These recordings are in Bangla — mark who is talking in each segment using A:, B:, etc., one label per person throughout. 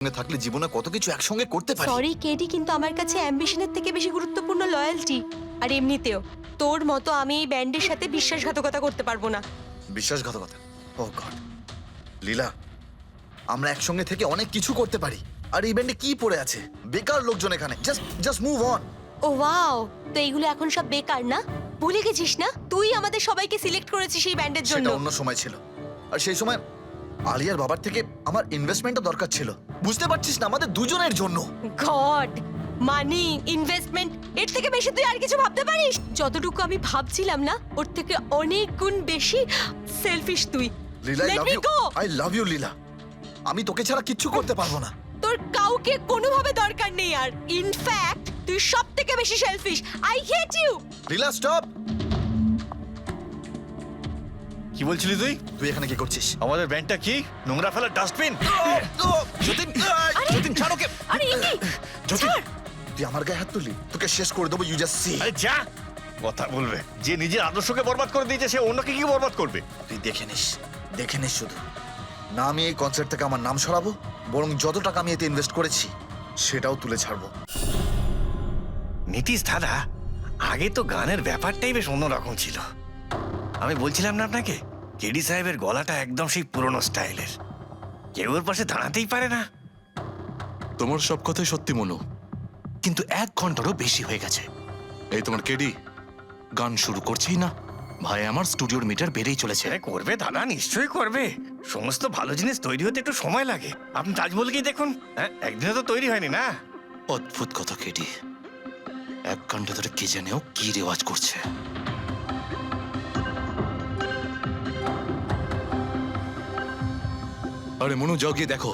A: সঙ্গে থাকলে জীবনে কত কিছু একসঙ্গে করতে পারি।
B: সরি কেডি, কিন্তু আমার কাছে অ্যাম্বিশনের থেকে বেশি গুরুত্বপূর্ণ লয়্যালটি। আর এমনিতেও তোর মতো আমি এই ব্যান্ডের সাথে বিশ্বাসঘাতকতা করতে পারবো না।
A: বিশ্বাসঘাতকতা? ও গড লীলা, আমরা একসঙ্গে থেকে অনেক কিছু করতে পারি। আর এই ব্যান্ডে কি পড়ে আছে? বেকার লোকজন এখানে। Just move on.
B: Oh wow, তো এইগুলো এখন সব বেকার না? ভুলে গেছিস না তুই আমাদের সবাইকে সিলেক্ট করেছিস এই ব্যান্ডের জন্য?
A: সেটা অন্য সময় ছিল। আর সেই সময় আলিয়ার বাবার থেকে আমার ইনভেস্টমেন্টও দরকার ছিল। বুঝতে পারছিস না, আমাদের দুজনের জন্য।
B: গড, মানি, ইনভেস্টমেন্ট, এর থেকে বেশি তুই আর কিছু ভাবতে পারিস? যতটুকু আমি ভাবছিলাম না, ওর থেকে অনেক গুণ বেশি সেলফিশ তুই।
A: Leela,
B: Let me go!
A: I love you Leela. আমি তোকে ছাড়া কিচ্ছু করতে পারবো না।
B: তোর কাউকে কোনোভাবে দরকার নেই আর। ইনফ্যাক্ট তুই সব থেকে বেশি selfish. I hate you.
A: Leela stop.
C: কি বলছিলি তুই?
A: তুই এখানে কি করছিস?
C: আমাদের ব্যান্ডটা কি নোংরা ফেলার ডাস্টবিন?
A: যতীন, যতীন ছাড় ওকে।
B: আরে ইনি
A: যতীন, তুই আমার গায়ে হাত তুললি, তোকে শেষ করে দেবো। You just see.
C: আরে যা, কথা বলবে। যে নিজের আদর্শকে বরবাদ করে দিয়েছে সে অন্যকে কি বরবাদ করবে?
A: তুই দেখে নিস শুধু। না আমি এই কনসার্ট থেকে আমার নাম সরাবো, বরং যত টাকা আমি এতে ইনভেস্ট করেছি সেটাও তুলে ছাড়বো।
C: নীতিশ দাদা, আগে তো গানের ব্যাপারটাই বেশ অন্যরকম ছিল। আমি বলছিলাম না আপনাকে, কেডি সাহেবের গলাটা একদম সেই পুরনো স্টাইলের। কেউ ওর পাশে দাঁড়াতেই পারে না।
D: তোমার সব কথাই সত্যি মনু, কিন্তু 1 ঘন্টারও বেশি হয়ে গেছে। এই তোমার কেডি গান শুরু করছেই না। ভাই আমার স্টুডিওর মিটার বেড়েই চলেছে।
C: আরে করবে দাদা, নিশ্চয়ই করবে। সমস্ত ভালো জিনিস তৈরি হতে একটু সময় লাগে। আপনি তাজমহলকেই দেখুন, হ্যাঁ, একদিনে তো তৈরি হয়নি না।
D: অদ্ভুত কথা কেডি, 1 ঘন্টা ধরে কে জানেও কি রেওয়াজ করছে। আরে মনু, যাও গিয়ে দেখো,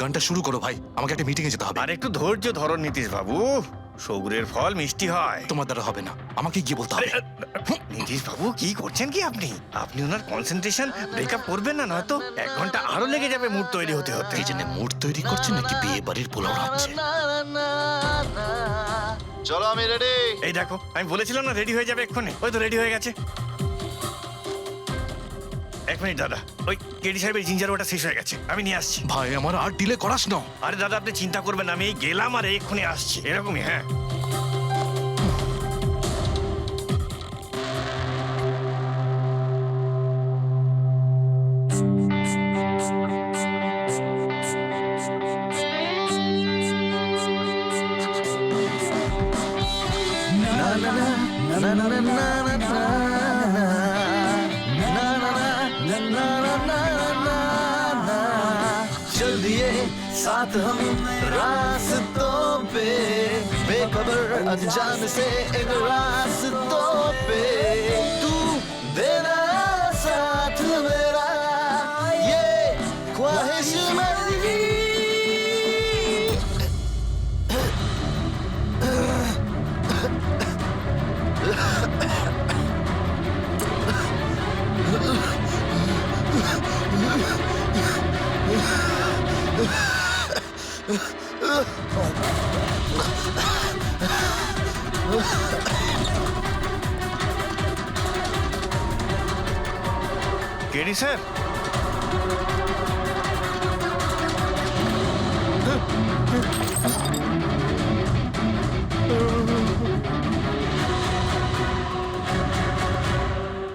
D: গানটা শুরু করো ভাই, আমাকে একটা মিটিং এ যেতে হবে।
C: আর একটু ধৈর্য ধরো নীতিশ বাবু, সৌগুরের ফল মিষ্টি হয়।
D: তোমার দ্বারা হবে না, আমাকে গিয়ে বলতে হবে।
C: নীতিশ বাবু কি করছেন কি আপনি? আপনি ওনার কনসেন্ট্রেশন ব্রেকআপ করবেন না, নয়তো 1 ঘন্টা আরো লেগে যাবে মুড তৈরি হতে হতে।
D: কে জানে মুড তৈরি করছে নাকি বিয়ে বাড়ির পোলাও রাখছে।
A: চলো আমি রেডি।
C: এই দেখো, আমি বলেছিলাম না রেডি হয়ে যাবে এক্ষুনি। ওই তো রেডি হয়ে গেছে। 1 মিনিট দাদা, ওই কেডি সাহেবের জিঞ্জার ওটা শেষ হয়ে গেছে, আমি নিয়ে আসছি।
D: ভাই আমার আর ডিলে করাস না।
C: আরে দাদা আপনি চিন্তা করবেন না, আমি এই গেলাম আর এক্ষুনি আসছি, এরকমই। হ্যাঁ,
A: चल दिए साथ हम रास्तों पे, बेखबर अनजान से इन रास्तों पे, तू देना साथ मेरा, ये ख्वाहिश मेरी।
C: KD sir,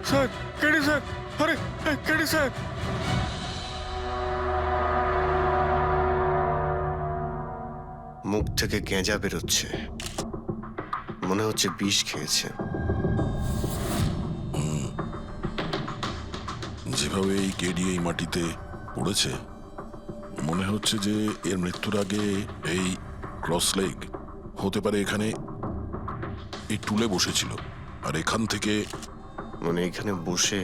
C: sir, KD sir, আরে কেডি স্যার। মুখ থেকে গেঁজা বেরোচ্ছে, মনে হচ্ছে বিষ খেয়েছে।
E: যেভাবে এই কেডি এই মাটিতে পড়েছে, মনে হচ্ছে যে এর মৃত্যুর আগে এই ক্রস লেগ হতে পারে এখানে এই টুলে বসেছিল, আর এখান থেকে
F: মানে এখানে বসে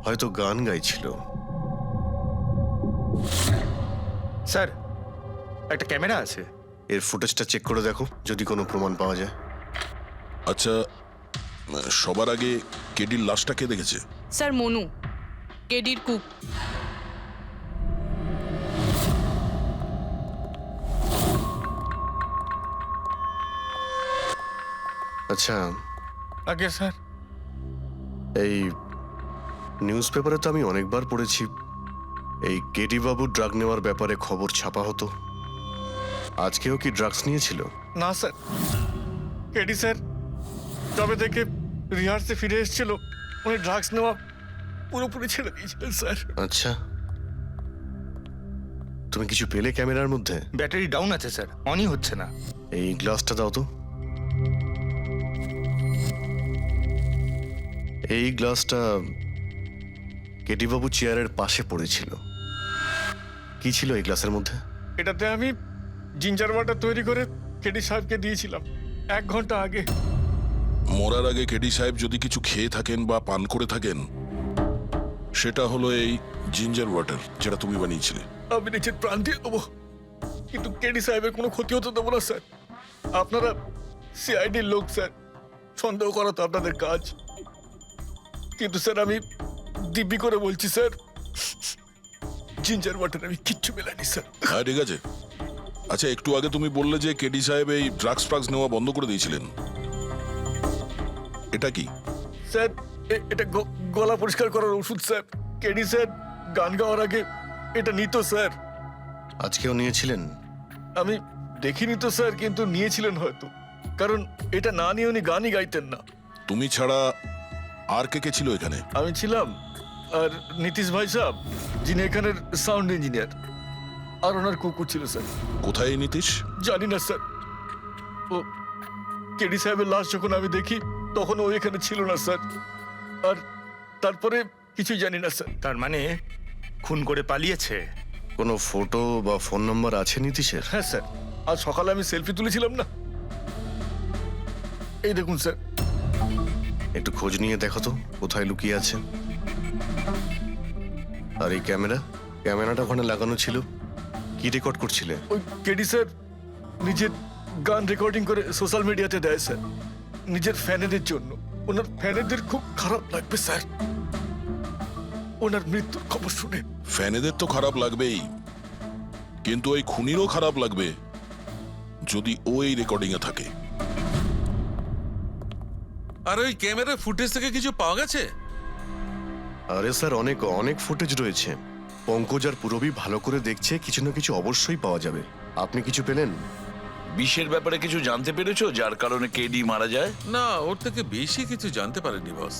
F: হয়তো গান গাইছিল।
C: স্যার, একটা ক্যামেরা আছে,
F: এর ফুটেজটা চেক করে দেখো, যদি কোনো প্রমাণ পাওয়া যায়।
E: আচ্ছা, সবার আগে কেডির লাশটা কে দেখেছে?
G: স্যার মনু, কেডির কুক।
F: আচ্ছা,
C: আগে স্যার,
F: এই নিউজ পেপারে তো আমি অনেকবার পড়েছি এই কেডি বাবু ড্রাগ নেওয়ার ব্যাপারে খবর ছাপা হতো। আজকেও কি ড্রাগস নিয়েছিল?
C: না স্যার, কেডি স্যার তবে থেকে রিহার্সে ফিরে এসেছিল উনি ড্রাগস নেওয়া পুরোপুরি ছেড়ে দিয়েছিলেন স্যার।
F: আচ্ছা, তুমি কিছু পেলে ক্যামেরার মধ্যে?
H: ব্যাটারি ডাউন আছে স্যার, অনই হচ্ছে না।
F: এই গ্লাসটা দাও তো। এই গ্লাসটা কেডি বাবু চেয়ারের পাশে পড়েছিল। কি ছিল এই গ্লাসের মধ্যে?
C: এটাতে আমি জিঞ্জার ওয়াটার তৈরি করে কেডি সাহেবকে দিয়েছিলাম 1 ঘন্টা আগে।
E: মরার আগে কেডি সাহেব যদি কিছু খেয়ে থাকেন বা পান করে থাকেন, সেটা হলো এই জিঞ্জার ওয়াটার যেটা তুমি বানিয়েছিলে।
C: আমি নিজের প্রাণ দিয়ে দেবো, কিন্তু কেডি সাহেবের কোনো ক্ষতি হতে দেবো না স্যার। আপনারা সিআইডির লোক স্যার, সন্দেহ করা তো আপনাদের কাজ। কিন্তু স্যার আমি দিব্যি করে বলছি স্যার, জিঞ্জার ওয়াটার আমি কিচ্ছু মেলাইনি স্যার।
E: হ্যাঁ ঠিক আছে। আচ্ছা, একটু আগে তুমি বললে যে কেডি সাহেব এই ড্রাগস ফ্রাগস নেওয়া বন্ধ করে দিয়েছিলেন, এটা কি?
C: স্যার এটা গলা পরিষ্কার করার ওষুধ স্যার। কেডি স্যার গান গাওয়ার আগে এটা নিত স্যার।
F: আজকেও নিয়েছিলেন?
C: আমি দেখিনি তো স্যার, কিন্তু নিয়েছিলেন হয়তো, কারণ এটা না নিয়ে উনি গানই গাইতেন না।
E: তুমি ছাড়া আর কে কে ছিল এখানে?
C: আমি ছিলাম, আর নীতিশ ভাই সাহেব যিনি এখানের সাউন্ড ইঞ্জিনিয়ার, আর ওনার কুকুর ছিল স্যার।
E: কোথায় এই নীতিশ?
C: জানি না স্যার। ও কেডি সাহেবের লাশ যখন আমি দেখি তখন ও এখানে ছিল না স্যার। আর তারপরে কিছুই জানি না স্যার।
H: তার মানে খুন করে পালিয়েছে?
F: কোনো ফটো বা ফোন নাম্বার আছে নীতিশের?
C: হ্যাঁ স্যার, আজ সকালে আমি সেলফি তুলেছিলাম না, এই দেখুন স্যার।
F: একটু খোঁজ নিয়ে দেখো তো কোথায় লুকিয়ে আছে। আর এই ক্যামেরাটা ওখানে লাগানো ছিল, কি রেকর্ড করছিলে?
C: ওই কেডি স্যার নিজের গান রেকর্ডিং করে সোশ্যাল মিডিয়াতে দেয় স্যার, নিজের ফ্যানেদের জন্য। ওনার ফ্যানেদের খুব খারাপ লাগবে স্যার ওনার মৃত্যুর খবর শুনে।
E: ফ্যানেদের তো খারাপ লাগবেই, কিন্তু ওই খুনিরও খারাপ লাগবে যদি ও এই রেকর্ডিং এ থাকে।
I: আর ওই ক্যামেরার ফুটেজ থেকে কিছু পাওয়া গেছে?
F: আরে স্যার, অনেক অনেক ফুটেজ রয়েছে। পঙ্কজ আর পুরবী ভালো করে দেখছে, কিছু না কিছু অবশ্যই পাওয়া যাবে। আপনি কিছু পেলেন?
J: বিষের ব্যাপারে কিছু জানতে পেরেছো যার কারণে কেডি মারা যায়?
I: না, ওর থেকে বেশি কিছু জানতে পারেনি বস।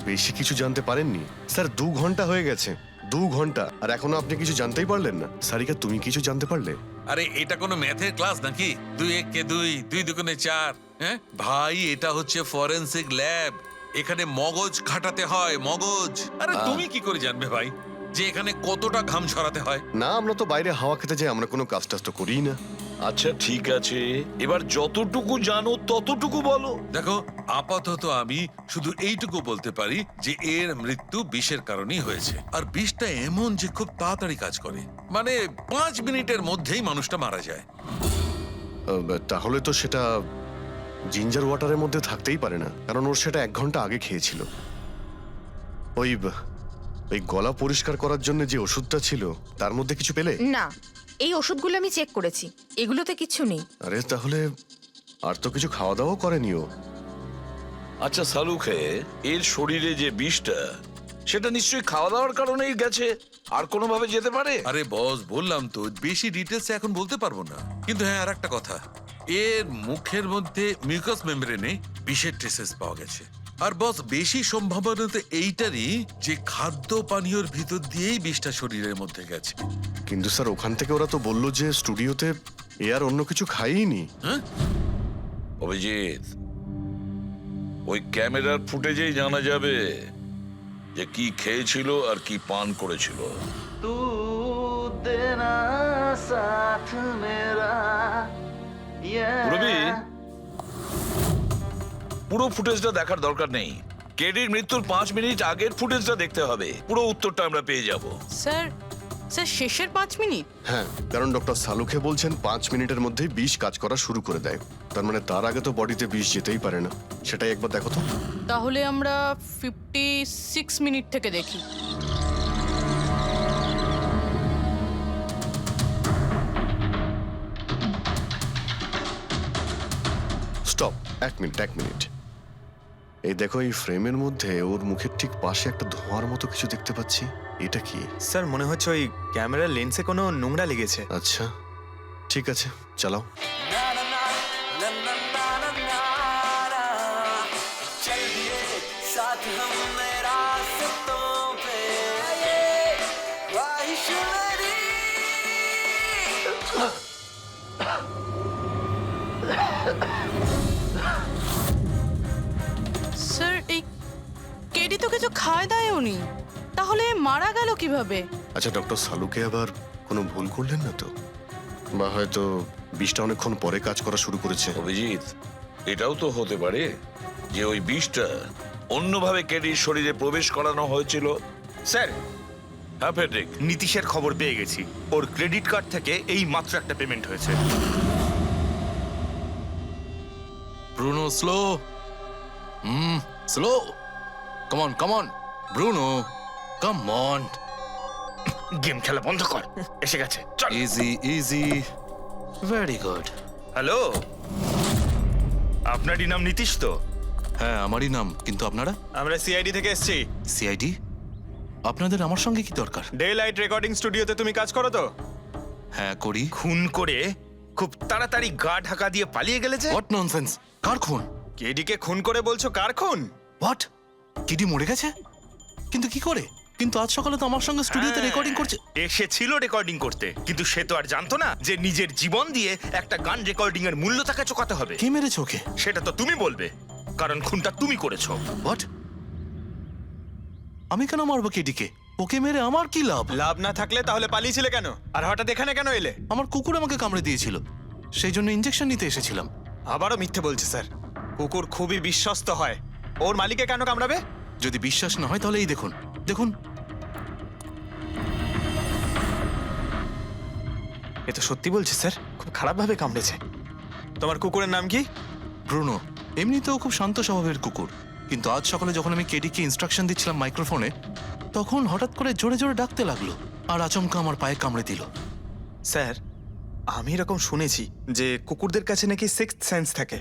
F: বেশি কিছু জানতে পারেননি? স্যার 2 ঘন্টা হয়ে গেছে, 2 ঘন্টা, আর এখনো আপনি কিছু জানতেই পারলেন না। সারিকা, তুমি কিছু জানতে পারলে?
I: আরে এটা কোনো ম্যাথের ক্লাস নাকি? 2 1 কে 2, 2 2 4। হ্যাঁ ভাই, এটা হচ্ছে ফরেনসিক ল্যাব, এখানে মগজ খাটাতে হয়, মগজ। আরে তুমি কি করে জানবে ভাই যে এখানে কতটা ঘাম ছড়াতে হয়?
F: না, আমরা তো বাইরে হাওয়া খেতে যাই, আমরা কোনো কাজ টাজ তো করিই না।
J: আচ্ছা ঠিক আছে, এবার যতটুকু জানো ততটুকু বলো।
I: দেখো, আপাতত আমি শুধু এইটুকু বলতে পারি যে এর মৃত্যু বিষের কারণেই হয়েছে। আর বিষটা এমন যে খুব তাড়াতাড়ি কাজ করে, মানে 5 মিনিটের মধ্যেই মানুষটা মারা যায়।
F: তাহলে তো সেটা জিঞ্জার ওয়াটারের মধ্যে থাকতেই পারে না, কারণ ওর সেটা 1 ঘন্টা আগে খেয়েছিল। ওই গলা পরিষ্কার করার জন্য যে ওষুধটা ছিল তার মধ্যে কিছু পেলে?
K: না, এই ওষুধগুলো আমি চেক করেছি, এগুলোতে কিছু নেই।
F: আরে তাহলে আর তো কিছু খাওয়া দাওয়া করেনি ও।
J: আচ্ছা সালুখে, এর শরীরে যে বিষটা, সেটা নিশ্চয়ই খাওয়া দাওয়ার কারণেই গেছে, আর কোনোভাবে যেতে পারে?
I: আরে বস, বললাম তো বেশি ডিটেলস এখন বলতে পারবো না। কিন্তু হ্যাঁ, আর একটা কথা, এর মুখের মধ্যে মিউকাস মেমব্রেনে বিষের ট্রেসেস পাওয়া গেছে। আর বস, বেশি সম্ভাবনা তো এইটারই যে খাদ্য পানীয়র ভিতর দিয়েই বিষটা শরীরের মধ্যে গেছে।
F: কিন্তু স্যার, ওখান থেকে ওরা তো বললো যে স্টুডিওতে এ আর অন্য কিছু খাইনি।
I: হ্যাঁ,
J: অভিজিৎ, ওই ক্যামেরার ফুটেজেই জানা যাবে যে কি খেয়েছিল আর কি পান করেছিল। রবি, পুরো ফুটেজটা দেখার দরকার নেই, কেডির মৃত্যুর 5 মিনিট আগের ফুটেজটা দেখতে হবে, পুরো উত্তরটা আমরা পেয়ে যাব।
G: স্যার শেষের 5 মিনিট?
F: হ্যাঁ, কারণ ডক্টর সালুখে বলছেন 5 মিনিটের মধ্যেই বিষ কাজ করা শুরু করে দেয়। তার মানে তার আগে তো বডিতে বিষ যেতেই পারে না। সেটাই একবার দেখো তো।
G: তাহলে আমরা 56 মিনিট থেকে দেখি।
F: Stop, 1 minute. এই দেখো, এই ফ্রেমের মধ্যে ওর মুখের ঠিক পাশে একটা ধোঁয়ার মতো কিছু দেখতে পাচ্ছি। এটা কি?
L: স্যার মনে হচ্ছে ওই ক্যামেরার লেন্সে কোনো নোংরা লেগেছে।
F: আচ্ছা, ঠিক আছে, চালাও।
G: স্যার এই কেডি তো কিছু খায় দায়ও নি, তাহলে মারা গেল কিভাবে?
F: আচ্ছা, ডক্টর সালুকে আবার কোনো ভুল করলেন না তো? বা হয়তো বিষটা অনেকক্ষণ পরে কাজ করা শুরু করেছে।
J: অভিজিৎ, এটাও তো হতে পারে যে ওই বিষটা অন্যভাবে কেডির শরীরে প্রবেশ করানো হয়েছিল।
H: স্যার,
J: হ্যাঁ ফেডরিক,
H: নীতিশের খবর পেয়ে গেছি। ওর ক্রেডিট কার্ড থেকে এই মাত্র একটা পেমেন্ট হয়েছে।
D: Bruno, slow. Slow. Come on, come on. Bruno, come on.
H: Game খেলা বন্ধ কর, এসে গেছে, চল।
D: Easy, easy. Very good.
H: Hello, আপনারই নাম নীতিশ তো?
D: হ্যাঁ, আমারই নাম। কিন্তু আপনারা?
L: আমরা সিআইডি থেকে এসেছি।
D: সিআইডি? আপনাদের আমার সঙ্গে কি দরকার?
L: ডে লাইট রেকর্ডিং স্টুডিওতে তুমি কাজ করো তো?
D: হ্যাঁ, করি।
H: খুন করে খুব তাড়াতাড়ি গা ঢাকা দিয়ে পালিয়ে গেলে যে?
D: What nonsense! কার খুন?
L: কেডিকে খুন করে বলছো কার খুন?
D: হোয়াট? কিডি মরে গেছে? কিন্তু কি করে? কিন্তু আজ সকালে তো আমার সঙ্গে স্টুডিওতে রেকর্ডিং করছে।
H: এসেছিল রেকর্ডিং করতে, কিন্তু সে তো আর জানতো না যে নিজের জীবন দিয়ে একটা গান রেকর্ডিং এর মূল্য তাকে চোকাতে হবে।
D: কে মেরেছে ওকে?
H: সেটা তো তুমি বলবে, কারণ খুনটা তুমি করেছো।
D: হোয়াট? আমি কেন মারবো কেডিকে? ওকে মেরে আমার কি লাভ?
L: লাভ না থাকলে তাহলে পালিয়েছিলে কেন? আর হঠাৎ এখানে কেন এলে?
D: আমার কুকুর আমাকে কামড়ে দিয়েছিল, সেই জন্য ইনজেকশন নিতে এসেছিলাম।
L: আবারও মিথ্যে বলছে স্যার। কুকুর খুবই বিশ্বস্ত হয়। ওর মালিককে কেন কামড়াবে?
D: যদি বিশ্বাস না হয় তাহলে এই দেখুন, দেখুন।
L: এ তো সত্যি বলছে স্যার, খুব খারাপভাবে কামড়েছে। তোমার কুকুরের নাম কি?
D: ব্রুনো। এমনিতেও খুব শান্ত স্বভাবের কুকুর, কিন্তু আজ সকালে যখন আমি কেডিকে ইনস্ট্রাকশন দিচ্ছিলাম মাইক্রোফোনে, তখন হঠাৎ করে জোরে জোরে ডাকতে লাগলো আর আচমকা আমার পায়ে কামড়ে দিল।
L: স্যার, আমি এরকম শুনেছি যে কুকুরদের কাছে নাকি সিক্সথ সেন্স থাকে।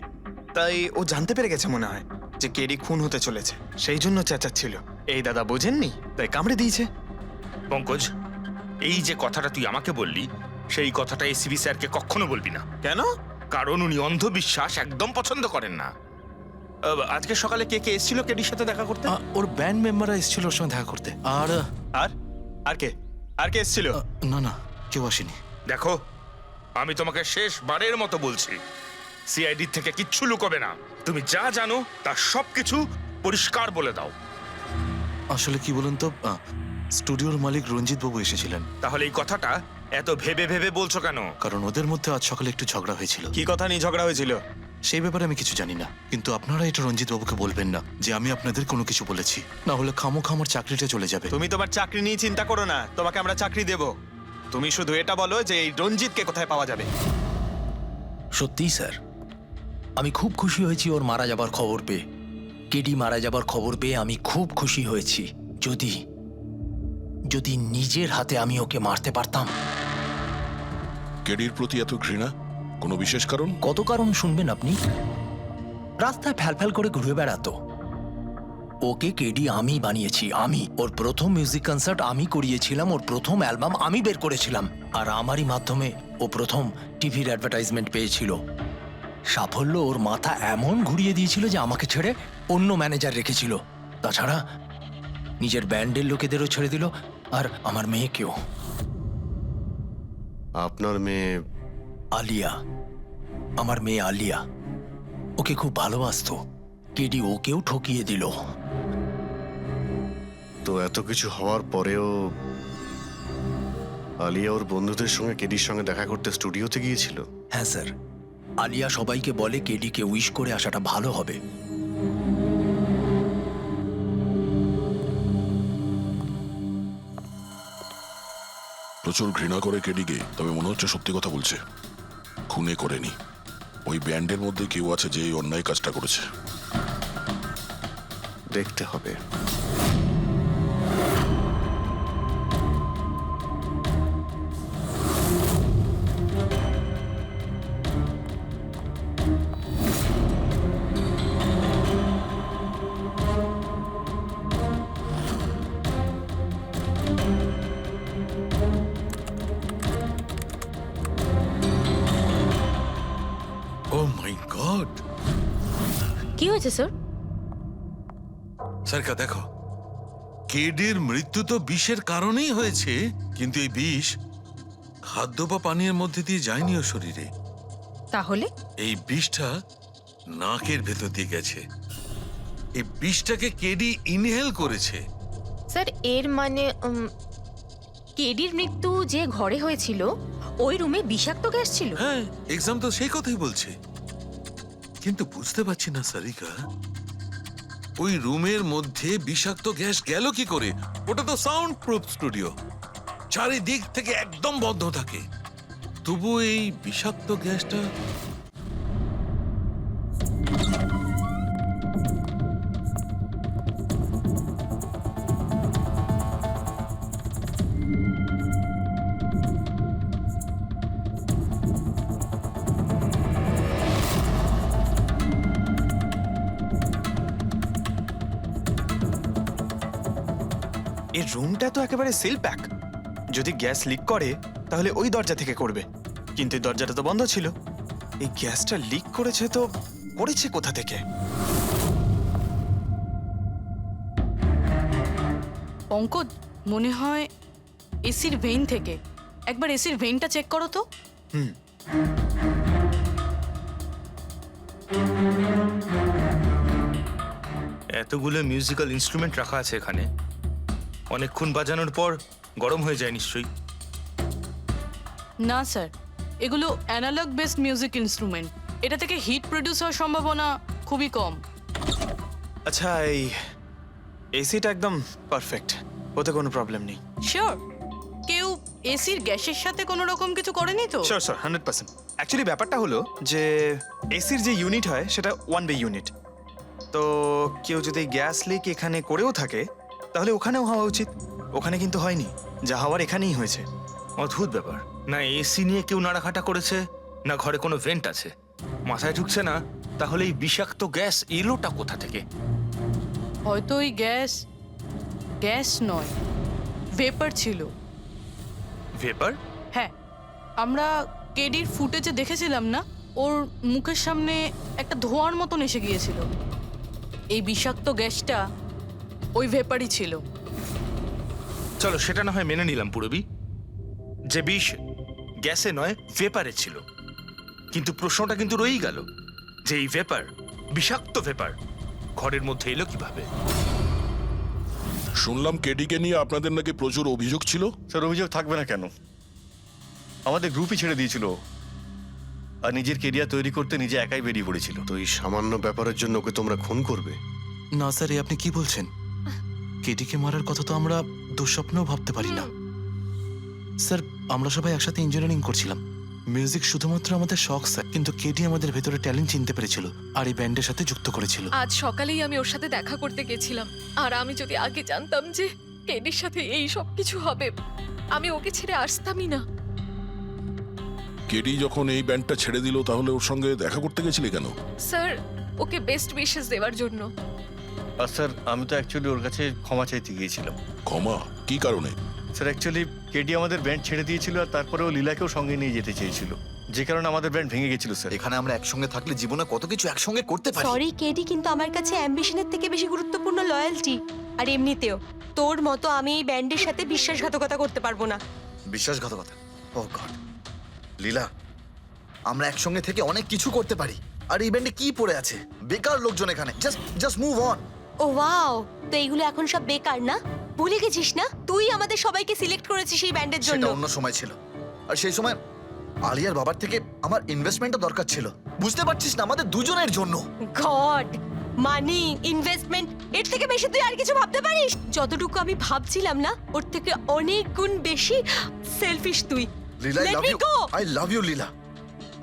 L: তাই ও জানতে পেরে গেছে মনে হয় যে কেডি খুন হতে চলেছে, সেই জন্য চেঁচাচ্ছিল। এই দাদা বোঝেননি, তাই কামড়ে দিয়েছে।
H: পঙ্কজ, এই যে কথাটা তুই আমাকে বললি, সেই কথাটা এসিবি স্যারকে কখনো বলবি না।
L: কেন?
H: কারণ উনি অন্ধবিশ্বাস একদম পছন্দ করেন না। আজকে সকালে কে কে এসেছিল কেডির সাথে দেখা করতে?
D: ওর ব্যান্ড মেম্বাররা এসেছিল ওর সঙ্গে দেখা করতে। আর
L: আর আর কে? আর কে এসেছিল?
D: না না, কেউ আসেনি।
H: দেখো, আমি তোমাকে শেষবারের মতো বলছি, সিআইডি থেকে কিচ্ছু লুকোবে না। তুমি যা জানো তার সবকিছু পরিষ্কার বলে দাও।
D: আসলে কি বলুন তো, স্টুডিওর মালিক রঞ্জিত বাবু এসেছিলেন।
H: তাহলে এই কথাটা এত ভেবে ভেবে বলছো কেন?
D: কারণ ওদের মধ্যে আজ সকালে একটু ঝগড়া হয়েছিল।
L: কি কথা নিয়ে ঝগড়া হয়েছিল?
D: সেই ব্যাপারে আমি কিছু জানি না, কিন্তু আপনারা এটা রঞ্জিত বাবুকে বলবেন না যে আমি আপনাদের কোনো কিছু বলেছি, না হলে খামোখা আমার চাকরিটা চলে যাবে।
L: তুমি তোমার চাকরি নিয়ে চিন্তা করো না, তোমাকে আমরা চাকরি দেব। তুমি শুধু এটা বলো যে এই রঞ্জিতকে কোথায় পাওয়া যাবে।
M: সত্যিই স্যার, আমি খুব খুশি হয়েছি ওর মারা যাবার খবর পেয়ে। কেডি মারা যাবার খবর পেয়ে আমি খুব খুশি হয়েছি। যদি যদি নিজের হাতে আমি ওকে মারতে পারতাম।
E: কেডির প্রতি এত ঘৃণা, কোনো বিশেষ কারণ?
M: কত কারণ শুনবেন আপনি? রাস্তায় ফ্যালফ্যাল করে ঘুরে বেড়াতো। ওকে কেডি আমি বানিয়েছি, আমি। ওর প্রথম মিউজিক কনসার্ট আমি করিয়েছিলাম, ওর প্রথম অ্যালবাম আমি বের করেছিলাম, আর আমারই মাধ্যমে ও প্রথম টিভির অ্যাডভার্টাইজমেন্ট পেয়েছিল। সাফল্য ওর মাথা এমন ঘুরিয়ে দিয়েছিল যে আমাকে ছেড়ে অন্য ম্যানেজার রেখেছিল। তাছাড়া নিজের ব্যান্ডের লোকেদেরও ছেড়ে দিল, আর আমার মেয়েকেও।
F: আপনার মেয়ে?
M: আলিয়া, আমার মেয়ে আলিয়া। ওকে খুব ভালোবাসতো। কেডি ওকেও ঠকিয়ে দিল।
F: তো এত কিছু হওয়ার পরেও আলিয়া ওর বন্ধুদের সঙ্গে কেডির সঙ্গে দেখা করতে স্টুডিওতে গিয়েছিল?
M: হ্যাঁ স্যার, আলিয়া সবাইকে বলে কেডিকে উইশ করে আসাটা ভালো হবে।
E: প্রচুর ঘৃণা করে কেডিকে, তবে মনে হচ্ছে সত্যি কথা বলছে। খুনে করেনি, ওই ব্যান্ডের মধ্যে কেউ আছে যে এই অন্যায় কাজটা করেছে।
F: দেখতে হবে।
I: গড!
K: কি হয়েছে স্যার?
I: সারিকা দেখো, কেডির মৃত্যু তো বিষের কারণেই হয়েছে, কিন্তু এই বিষ খাদ্য বা পানীয়ের মধ্যে দিয়ে যায়নি ওর শরীরে।
K: তাহলে
I: এই বিষটা নাকের ভেতর দিয়ে গেছে। এই বিষটাকে কেডি ইনহেল করেছে।
K: স্যার এর মানে কেডির মৃত্যু যে ঘরে হয়েছিল ওই রুমে বিষাক্ত গ্যাস ছিল?
I: হ্যাঁ, এক্সাম তো সেই কথাই বলছে। কিন্তু বুঝতে পারছি না সারিকা, ওই রুমের মধ্যে বিষাক্ত গ্যাস গেল কি করে? ওটা তো সাউন্ড প্রুফ স্টুডিও, চারিদিক থেকে একদম বন্ধ থাকে, তবু এই বিষাক্ত গ্যাসটা
L: এই রুমটা তো একেবারে সিল প্যাক। যদি গ্যাস লিক করে তাহলে ওই দরজা থেকে করবে, কিন্তু এই দরজাটা তো বন্ধ ছিল। এই গ্যাসটা লিক করেছে তো করেছে কোথা থেকে?
G: পঙ্কজ, মনে হয় এসির ভেইন থেকে। একবার এসির ভেইনটা চেক করো তো।
H: এতগুলো মিউজিক্যাল ইনস্ট্রুমেন্ট রাখা আছে এখানে, অনেকক্ষণ বাজানোর পর গরম হয়ে যায় নিশ্চয়ই।
G: না স্যার, এগুলো অ্যানালগ বেসড মিউজিক ইনস্ট্রুমেন্ট। এটা থেকে হিট প্রডিউস হওয়ার সম্ভাবনা খুবই কম।
L: আচ্ছা, এই এসিটা একদম পারফেক্ট, ওতে কোনো প্রবলেম নেই।
G: শিওর? কেউ এসির গ্যাসের সাথে কোনো রকম কিছু করেনি তো?
L: Sure sir, 100%। অ্যাকচুয়ালি ব্যাপারটা হলো যে এসির যে ইউনিট হয় সেটা 1 ওয়ে ইউনিট। তো কেউ যদি গ্যাস লিক এখানে করেও থাকে তাহলে ওখানেও হওয়া উচিত। ওখানে কিন্তু হয়নি, যা হওয়ার এখানেই হয়েছে।
H: অদ্ভুত ব্যাপার, না এসি নিয়ে কেউ নাড়াঘাটা করেছে, না ঘরে কোনো ভেন্ট আছে, মাথায় ঢুকছে না। তাহলে এই বিষাক্ত গ্যাস এলোটা কোথা থেকে?
G: হয়তো ওই গ্যাস নয়, ভেপার ছিল।
H: ভেপার?
G: হ্যাঁ, আমরা কেডির ফুটেজে দেখেছিলাম না, ওর মুখের সামনে একটা ধোঁয়ার মতন এসে গিয়েছিল। এই বিষাক্ত গ্যাসটা ওই ভেপারই ছিল।
H: চলো সেটা না হয় মেনে নিলাম পুরবি, যে বিষ গ্যাসে নয় ভেপারে ছিল। কিন্তু প্রশ্নটা কিন্তু রয়েই গেল যে এই ভেপার, বিষাক্ত ভেপার ঘরের মধ্যে এলো কিভাবে?
E: শুনলাম কেডিকে নিয়ে আপনাদের নাকি প্রচুর অভিযোগ ছিল।
F: স্যার, অভিযোগ থাকবে না কেন? আমাদের গ্রুপই ছেড়ে দিয়েছিল, আর নিজের কেরিয়ার তৈরি করতে নিজে একাই বেরিয়ে পড়েছিল। তো এই সামান্য ব্যাপারের জন্য ওকে তোমরা খুন করবে?
D: না স্যার, এ আপনি কি বলছেন? কেডিকে মারার কথা তো আমরা দুঃস্বপ্নেও ভাবতে পারি না। স্যার, আমরা সবাই একসাথে ইঞ্জিনিয়ারিং করছিলাম। মিউজিক শুধুমাত্র আমাদের শখ স্যার, কিন্তু কেডি আমাদের ভেতরে ট্যালেন্ট চিনতে পেরেছিল আর এই ব্যান্ডের সাথে যুক্ত করেছিল।
B: আজ সকালেই আমি ওর সাথে দেখা করতে গেছিলাম, আর আমি যদি আগে জানতাম যে কেডির সাথে এই সব কিছু হবে, আমি ওকে ছেড়ে আসতামই না।
E: কেডি যখন এই ব্যান্ডটা ছেড়ে দিল তাহলে ওর সঙ্গে দেখা করতে গেছিলে কেন?
B: স্যার, ওকে বেস্ট উইশেস দেওয়ার জন্য।
F: আর স্যার, আমি তো অ্যাকচুয়ালি ওর কাছে ক্ষমা চাইতে গিয়েছিলাম।
E: ক্ষমা? কি কারণে?
F: স্যার, অ্যাকচুয়ালি কেডি আমাদের ব্যান্ড ছেড়ে দিয়েছিল, আর তারপরে ও লীলাকেও সঙ্গে নিয়ে যেতে চেয়েছিল, যে কারণে আমাদের ব্যান্ড ভেঙে গেছিল স্যার।
A: এখানে আমরা একসঙ্গে থাকলে জীবনে কত কিছু একসঙ্গে করতে পারি।
B: সরি কেডি, কিন্তু আমার কাছে অ্যাম্বিশনের থেকে বেশি গুরুত্বপূর্ণ লয়্যালটি। আর এমনিতেও তোর মতো আমি এই ব্যান্ডের সাথে বিশ্বাসঘাতকতা করতে পারবো না।
A: বিশ্বাসঘাতকতা? ও গড! লীলা, আমরা একসঙ্গে থেকে অনেক কিছু করতে পারি। আর এই ব্যান্ডে কি পড়ে আছে? বেকার লোকজন এখানে। Just move on.
B: Oh wow, তো এইগুলো এখন সব বেকার না? ভুলে গেছিস না তুই আমাদের সবাইকে সিলেক্ট করেছিস এই ব্যান্ডের জন্য?
A: সেটা অন্য সময় ছিল, আর সেই সময় আলিয়ার বাবার থেকে আমার ইনভেস্টমেন্টটা দরকার ছিল। বুঝতে পারছিস না, আমাদের দুজনের জন্য।
B: গড, মানি, ইনভেস্টমেন্ট, এর থেকে বেশি তুই আর কিছু ভাবতে পারিস? যতটুকু আমি ভাবছিলাম না, ওর থেকে অনেক গুণ বেশি সেলফিশ তুই।
A: Leela,
B: Let me go!
A: I love you Leela.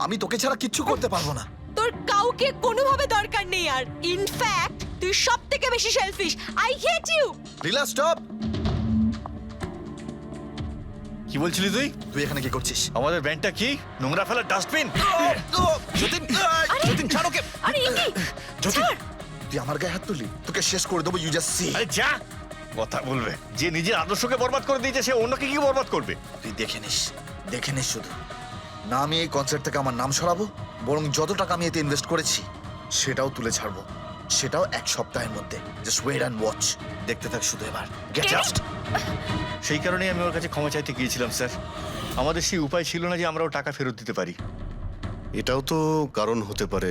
A: আমি তোকে ছাড়া কিচ্ছু করতে পারবো না।
B: তোর কাউকে কোনোভাবে দরকার নেই আর। ইনফ্যাক্ট তুই সব থেকে বেশি selfish. I hate you.
A: Leela, stop!
F: কি বলছিলি তুই?
A: তুই এখানে কি করছিস?
F: আমাদের ব্যান্ডটা কি নোংরা ফেলার ডাস্টবিন?
A: যতীন, যতীন ছাড় ওকে।
B: আরে এ কি?
A: যতীন, তুই আমার গায়ে হাত তুললি, তোকে শেষ করে দেবো। You just see.
F: আরে যা, কথা বলবে। যে নিজের আদর্শকে বরবাদ করে দিয়েছে সে অন্যকে কি বরবাদ করবে?
A: তুই দেখে নিস শুধু। না আমি এই কনসার্ট থেকে আমার নাম সরাবো, বরং যত টাকা আমি এতে ইনভেস্ট করেছি সেটাও তুলে ছাড়বো, সেটাও 1 সপ্তাহের মধ্যে। জাস্ট ওয়েট অ্যান্ড ওয়াচ, দেখতে থাক শুধু এবার। Get out.
C: সেই কারণেই আমি ওর কাছে ক্ষমা চাইতে গিয়েছিলাম স্যার। আমাদের সেই উপায় ছিল না যে আমরাও টাকা ফেরত দিতে পারি।
F: এটাও তো কারণ হতে পারে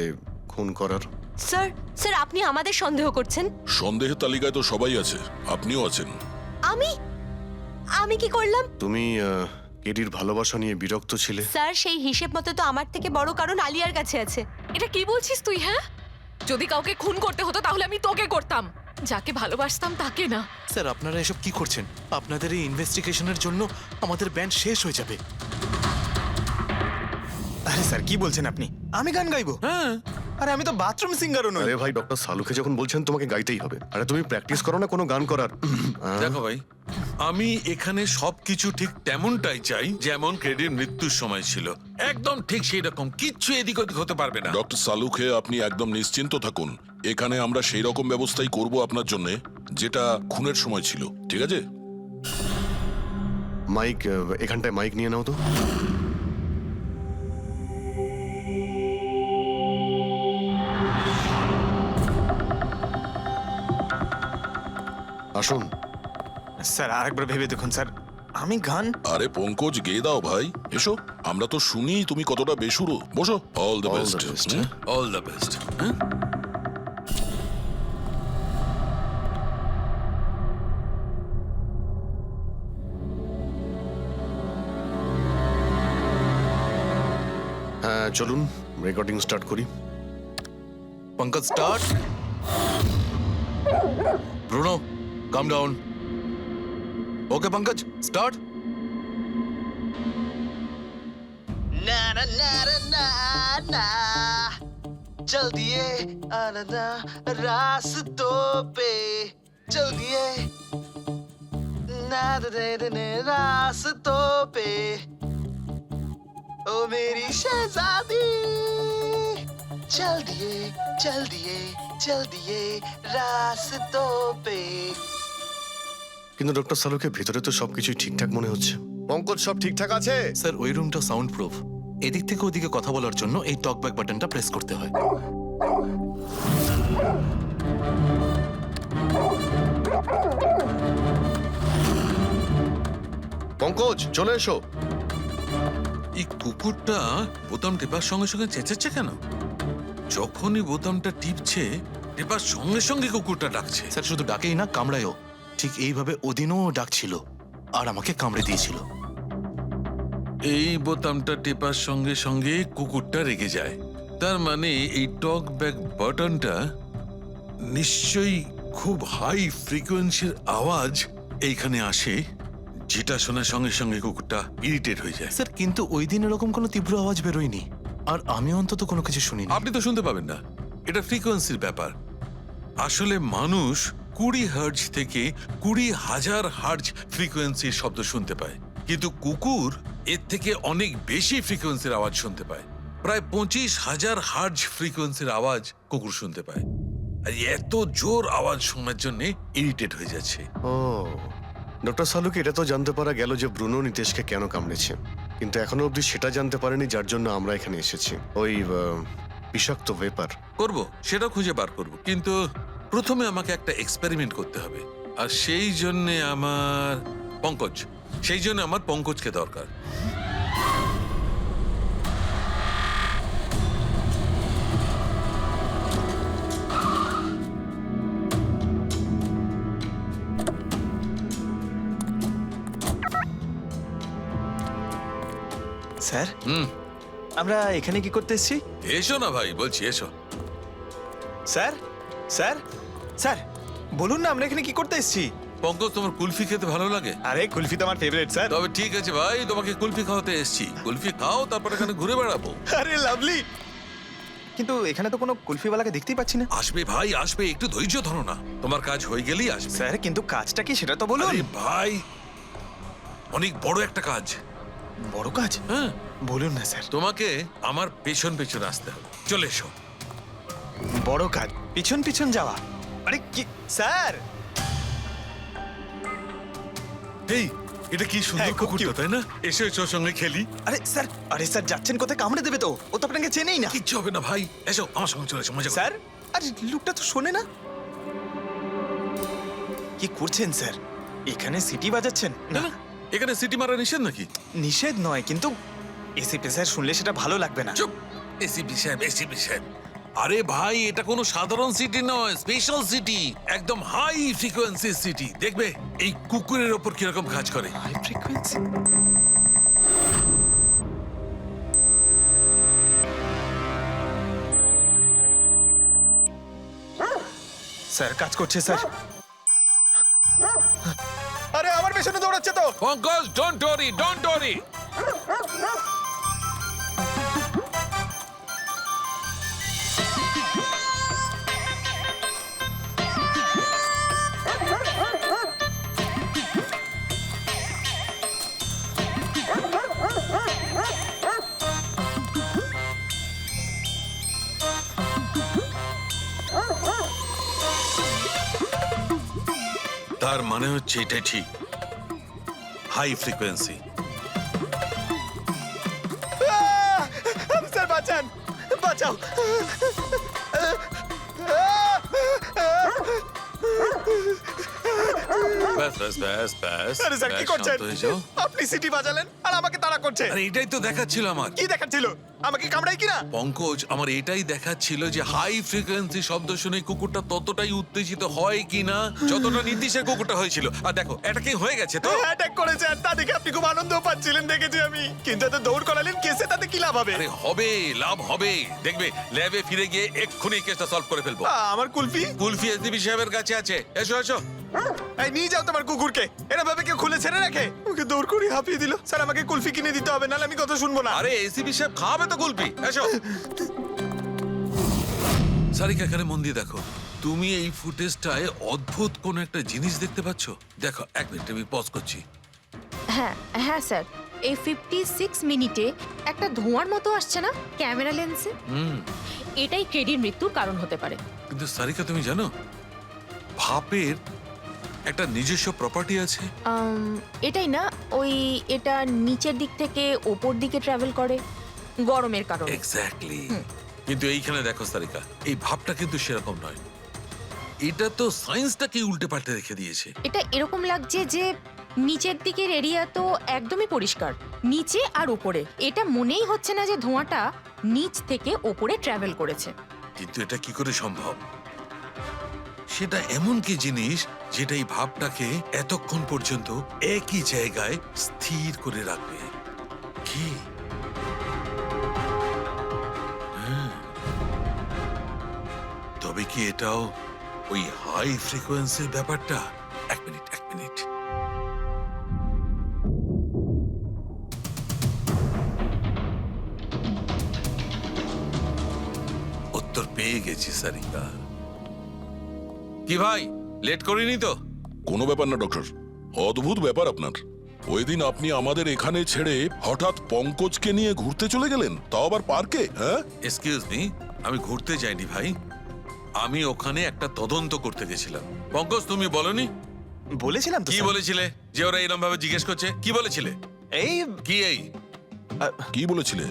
F: খুন করার।
B: স্যার স্যার আপনি আমাদের সন্দেহ করছেন?
E: সন্দেহের তালিকায় তো সবাই আছে, আপনিও আছেন।
B: আমি আমি কি করলাম?
F: তুমি কেডির ভালোবাসা নিয়ে বিরক্ত ছিলে।
B: স্যার সেই হিসেব মতো তো আমার থেকে বড় কারণ আলিয়ার কাছে আছে।
N: এটা কি বলছিস তুই? হ্যাঁ, যদি কাউকে খুন করতে হতো তাহলে আমি তোকে করতাম, যাকে ভালোবাসতাম তাকে না।
D: স্যার আপনারা এসব কি করছেন? আপনাদের এই ইনভেস্টিগেশনের জন্য আমাদের ব্যান্ড শেষ হয়ে যাবে।
L: আরে স্যার কি বলছেন আপনি? আমি গান গাইবো?
I: হ্যাঁ,
L: আরে আমি তো বাথরুম সিঙ্গারও নই।
F: আরে ভাই, ডক্টর সালুকে যখন বলছেন তোমাকে গাইতেই হবে, আরে তুমি প্র্যাকটিস করো না কোনো গান করার?
I: দেখো ভাই, আমি এখানে সবকিছু ঠিক তেমনটাই চাই যেমন ক্রেডির মৃত্যুর সময় ছিল, একদম ঠিক সেই রকম, কিচ্ছু এদিক ওদিক হতে পারবে না।
E: ডক্টর সালুখে আপনি একদম নিশ্চিন্ত থাকুন, এখানে আমরা সেই রকম ব্যবস্থাই করব আপনার জন্য যেটা খুনের সময় ছিল, ঠিক আছে?
F: মাইক, এখানটায় মাইক নিয়ে নাও তো। আসুন।
L: স্যার আরেকবার ভেবে দেখুন স্যার, আমি গান।
E: আরে পঙ্কজ, গেয়ে দাও ভাই, এসো, আমরা তো শুনি তুমি কতটা বেসুরো। বসো। All the
F: All the
E: best.
F: best.
I: All the best.
F: হ্যাঁ চলুন রেকর্ডিং স্টার্ট করি।
D: পঙ্কজ স্টার্ট। ব্রুনো কাম ডাউন। ওকে পঙ্কজ স্টার্ট।
A: না না না না না, चल दिए आना रास्तों पे, चल दिए ना दे रास्तों पे, ओ मेरी शहजादी, चल दिए चल दिए चल दिए रास्तों पे।
F: কিন্তু ডক্টর সালুকে ভিতরে তো সবকিছুই ঠিকঠাক মনে হচ্ছে। পঙ্কজ সব ঠিকঠাক আছে?
D: স্যার ওই রুমটা সাউন্ড প্রুফ, এদিক থেকে ওদিকে কথা বলার জন্য এই টক ব্যাক বাটনটা প্রেস করতে হয়।
F: পঙ্কজ চলে এসো।
I: এই কুকুরটা বোতাম টেপার সঙ্গে সঙ্গে চেঁচাচ্ছে কেন? যখনই বোতামটা টিপছে টেপার সঙ্গে সঙ্গে কুকুরটা ডাকছে।
D: স্যার শুধু ডাকেই না, কামড়ায়ও। ঠিক এইভাবে ওদিনও ডাকছিল আর আমাকে কামড়ে দিয়েছিল।
I: এই বোতামটা টেপার সঙ্গে সঙ্গে কুকুরটা রেগে যায়, তার মানে এই টক ব্যাক বাটনটা নিশ্চয়ই খুব হাই ফ্রিকোয়েন্সির আওয়াজ এইখানে আসে, যেটা শোনার সঙ্গে সঙ্গে কুকুরটা ইরিটেট হয়ে যায়।
D: স্যার কিন্তু ওই দিন এরকম কোনো তীব্র আওয়াজ বেরোয়নি, আর আমি অন্তত কোনো কিছু শুনিনি।
I: আপনি তো শুনতে পাবেন না, এটা ফ্রিকোয়েন্সির ব্যাপার। আসলে মানুষ 20 হার্জ থেকে 20,000 হার্জ ফ্রিকোয়েন্সির শব্দ শুনতে পায়, কিন্তু কুকুর এর থেকে অনেক বেশি ফ্রিকোয়েন্সির আওয়াজ শুনতে পায়। প্রায় 25,000 হার্জ ফ্রিকোয়েন্সির আওয়াজ কুকুর শুনতে পায়, আর এত জোর আওয়াজ শোনার জন্য ইরিটেট হয়ে যাচ্ছে।
F: ও ডক্টর সালুকে এটা তো জানতে পারা গেল যে ব্রুনো নিতেশকে কেন কামড়েছে, কিন্তু এখনো অবধি সেটা জানতে পারেনি যার জন্য আমরা এখানে এসেছি, ওই বিষাক্ত ভেপার।
I: করব, সেটা খুঁজে বার করব, কিন্তু প্রথমে আমাকে একটা এক্সপেরিমেন্ট করতে হবে, আর সেই জন্য আমার পঙ্কজকে দরকার।
L: স্যার আমরা এখানে কি করতে এসেছি?
I: এসো না ভাই, বলছি এসো।
L: স্যার স্যার স্যার বলুন না আমরা এখানে কি করতে এসেছি?
I: পঙ্কজ, তোমার কুলফি খেতে ভালো লাগে?
L: আরে কুলফি তো আমার ফেভারিট স্যার।
I: তবে ঠিক আছে ভাই, তোমাকে কুলফি খাওয়াতে এসেছি। কুলফি খাও, তারপর এখানে ঘুরে বেড়াবো।
L: আরে লাভলি, কিন্তু এখানে তো কোনো কুলফিওয়ালাকে দেখতেই পাচ্ছি না।
I: আসবে ভাই আসবে, একটু ধৈর্য ধরো না, তোমার কাজ হয়ে গেলেই আসবে।
L: স্যার কিন্তু কাজটা কি সেটা তো বলুন।
I: আরে ভাই, অনেক বড় একটা কাজ।
L: বড় কাজ?
I: হ্যাঁ
L: বলুন না স্যার।
I: তোমাকে আমার পেছন পেছন আসতে হবে, চলে এসো।
L: বড় কাজ, পিছন পিছন যাওয়া? আরে কি স্যার?
I: এই এটা কি সুন্দর
L: হ্যাঁ, খুব
I: কুকুরটা,
L: cute।
I: তাই না? এসো এসো ওর সঙ্গে খেলি।
L: আরে স্যার যাচ্ছেন কোথায়, কামড়ে দেবে তো, ও তো আপনাকে চেনেই না।
I: কিচ্ছু হবে না ভাই, এসো আমার সঙ্গে চলে এসো, মজা করো।
L: স্যার আরে লোকটা তো শোনে না। কি করছেন স্যার, এখানে সিটি বাজাচ্ছেন?
I: না না, এখানে সিটি মারা নিষেধ নাকি?
L: নিষেধ নয়, কিন্তু এসিপি স্যার শুনলে সেটা ভালো লাগবে না।
I: চুপ, এসিপি সাহেব, এসিপি সাহেব। আরে ভাই, এটা কোনো সাধারণ সিটি নয়, স্পেশাল সিটি, একদম হাই ফ্রিকোয়েন্সি সিটি। দেখবে এই কুকুরের ওপর কিরকম কাজ করে।
L: High frequency? স্যার কাজ করছে স্যার। আরে আমার পেছনে দৌড়াচ্ছে তো।
I: Pankaj, don't worry, don't worry. তার মানে হচ্ছে এটা ঠিক, হাই ফ্রিকোয়েন্সি।
L: স্যার বাঁচান, বাঁচাও।
I: ব্যাস ব্যাস ব্যাস ব্যাস।
L: আরে স্যার কি
I: ব্যাস,
L: করছেন?
I: শান্ত হয়ে যাও।
L: আপনি সিটি বাজালেন আর আমাকে তাড়া করছে।
I: আরে এটাই তো দেখাচ্ছিল আমার।
L: কি দেখাচ্ছিল? আমাকে কামড়াই কিনা?
I: পঙ্কজ, আমার এটাই দেখাচ্ছিল যে হাই ফ্রিকোয়েন্সি শব্দ শুনে কুকুরটা ততটাই উত্তেজিত হয় কিনা যতটা নির্দিষ্ট কুকুরটা হয়েছিল। আর দেখো, এটা কি হয়ে গেছে তো?
L: অ্যাটাক করেছে আর তা দেখে আপনি খুব আনন্দ পাচ্ছিলেন দেখেছি আমি, কিন্তু এত দৌড় করালেন কেসে, তাতে কি লাভ হবে?
I: আরে হবে, লাভ হবে। দেখবে ল্যাবে ফিরে গিয়ে এক্ষুনি কেসটা সলভ করে ফেলবো।
L: আমার কুলফি?
I: কুলফি এসডিপি সাহেবের কাছে আছে। এসো এসো।
L: এই নিয়ে যাও তোমার কুকুরকে, এরা ভাবে কেউ খুলে ছেড়ে রাখে? ওকে দৌড় করে হাঁপিয়ে দিল। স্যার আমাকে কুলফি কিনে দিতে হবে, নাহলে আমি কথা শুনবো না।
I: আরে এসিপি সাহেব খাবে তো কুলফি। এসো। সারিকা, এখানে মন দিয়ে দেখো। তুমি এই ফুটেজটায় অদ্ভুত কোন একটা জিনিস দেখতে পাচ্ছ? দেখো, এক মিনিট আমি পজ করছি।
K: হ্যাঁ হ্যাঁ স্যার, এই 56 মিনিটে একটা ধোঁয়ার মতো আসছে না ক্যামেরা লেন্সে? এটাই কেডির মৃত্যুর কারণ হতে পারে।
I: কিন্তু সারিকা, তুমি জানো ভাপের একটা নিজস্ব প্রপার্টি আছে?
K: এটাই না, ওই এটা নিচের দিক থেকে ওপর দিকে ট্রাভেল করে গরমের কারণে।
I: এক্স্যাক্টলি। কিন্তু এইখানে দেখো সারিকা, এই ভাবটা কিন্তু সেরকম নয়। এটা তো সায়েন্সটাকে উল্টে পাল্টে রেখে দিয়েছে।
K: এটা এরকম লাগছে যে নিচের দিকের এরিয়া তো একদমই পরিষ্কার, নিচে আর উপরে এটা মনেই হচ্ছে না যে ধোঁয়াটা নিচ থেকে ওপরে ট্রাভেল করেছে।
I: কিন্তু এটা কি করে সম্ভব? সেটা এমন কি জিনিস যেটা এই ভাবটাকে এতক্ষণ পর্যন্ত একই জায়গায় স্থির করে রাখবে? কি? হ্যাঁ। তবে কি এটাও ওই হাই ফ্রিকোয়েন্সির ব্যাপারটা? এক মিনিট, এক মিনিট। উত্তর পেয়ে গেছি সারিকা। কি ভাই, লেট করিনি তো?
E: কোনো ব্যাপার না ডক্টর, অদ্ভুত ব্যাপার আপনার। ওই দিন আপনি আমাদের এখানে ছেড়ে হঠাৎ পঙ্কজকে নিয়ে ঘুরতে চলে গেলেন, তাও আবার পার্কে। হ্যাঁ,
I: এক্সকিউজ মি, আমি ঘুরতে যাইনি ভাই, আমি ওখানে একটা তদন্ত করতে গেছিলাম। পঙ্কজ, তুমি বলনি?
L: বলেছিলাম তো
I: কি
L: স্যার।
I: বলেছিলে যে ওরা এরকম ভাবে জিজ্ঞেস করছে? কি বলেছিলে?
L: এই
I: কি এই?
E: কি বলেছিলে?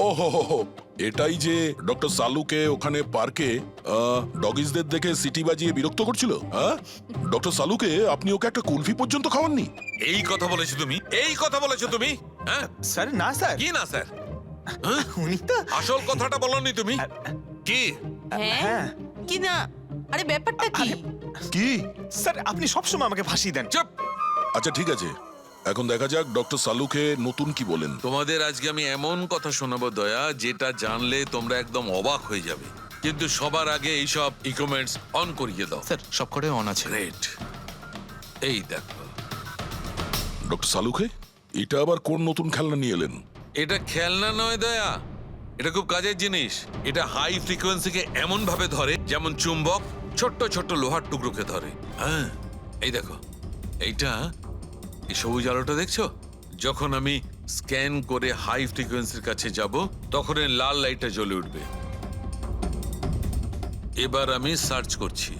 E: ও হো হো হো, এটাই যে ডক্টর সালুকে ওখানে পার্কে ডগিসদের দেখে সিটি বাজিয়ে বিরক্ত করছিল। হ্যাঁ, ডক্টর সালুকে আপনি ওকে একটা কুলফি পর্যন্ত খাওয়াননি?
I: এই কথা বলেছো তুমি? এই কথা বলেছো তুমি? হ্যাঁ
L: স্যার, না স্যার।
I: কি না স্যার? হ্যাঁ?
L: উনি তো
I: আসল কথাটা বলনি তুমি। কি?
L: হ্যাঁ
G: কি না? আরে ব্যাপারটা কি?
E: কি?
L: স্যার, আপনি সবসময় আমাকে ফাঁসি দেন।
I: চুপ।
E: আচ্ছা ঠিক আছে, এখন দেখা যাক ডক্টর সালুকে নতুন কি বলেন।
I: তোমাদের আজকে আমি এমন কথা শোনাবো দয়া, যেটা জানলে তোমরা একদম অবাক হয়ে যাবে। কিন্তু সবার আগে এইসব ইকুইপমেন্টস অন করিয়ে দাও।
D: স্যার সব কটাই অন আছে।
I: গ্রেট। এই দেখো,
E: ডক্টর সালুকে, এটা আবার কোন নতুন খেলনা নিয়ে এলেন?
I: এটা খেলনা নয় দয়া, এটা খুব কাজের জিনিস। এটা হাই ফ্রিকোয়েন্সিকে এমন ভাবে ধরে যেমন চুম্বক ছোট্ট ছোট্ট লোহার টুকরোকে ধরে। হ্যাঁ, এই দেখো, এইটা, এই সবুজ আলোটা দেখছো? যখন আমি স্ক্যান করে হাই ফ্রিকোয়েন্সির কাছে যাব, তখন এই লাল লাইটটা জ্বলে উঠবে। এবার আমি সার্চ করছি।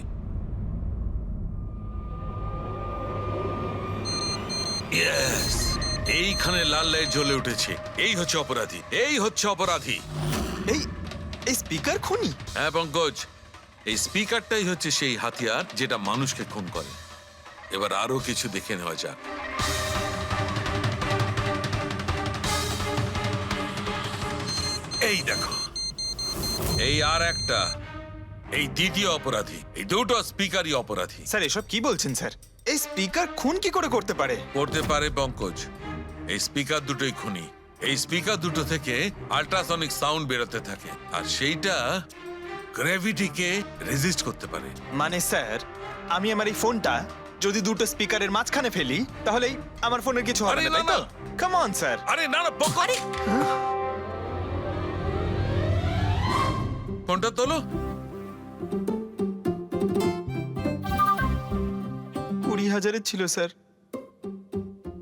I: Yes! এইখানে লাল লাইট জ্বলে উঠেছে। এই হচ্ছে অপরাধী, এই হচ্ছে অপরাধী।
L: এই এই স্পিকার খুনি?
I: হ্যাঁ পঙ্কজ, এই স্পিকারটাই হচ্ছে সেই হাতিয়ার যেটা মানুষকে খুন করে। এবার আরো কিছু দেখে নেওয়া যাক। এই দেখো, এই আর একটা, এই দ্বিতীয় অপরাধী। এই দুটো স্পিকারই অপরাধী।
L: স্যার এসব কি বলছেন স্যার? এই স্পিকার খুন কি করে করতে পারে?
I: করতে পারে পঙ্কজ। এই স্পিকার দুটোই খুনি। এই স্পিকার দুটো থেকে আল্ট্রাসনিক সাউন্ড বেরোতে থাকে, আর সেইটা গ্র্যাভিটিকে রেজিস্ট করতে পারে।
L: মানে স্যার, আমি আমার এই ফোনটা যদি দুটো স্পিকারের মাঝখানে ফেলি তাহলেই আমার ফোনের কিছু হবে
I: আরে
L: না, তাই
I: না,
L: তো? Come on sir.
I: আরে না না পঙ্কজ, ফোনটা তোলো।
L: 20,000-এর ছিল স্যার।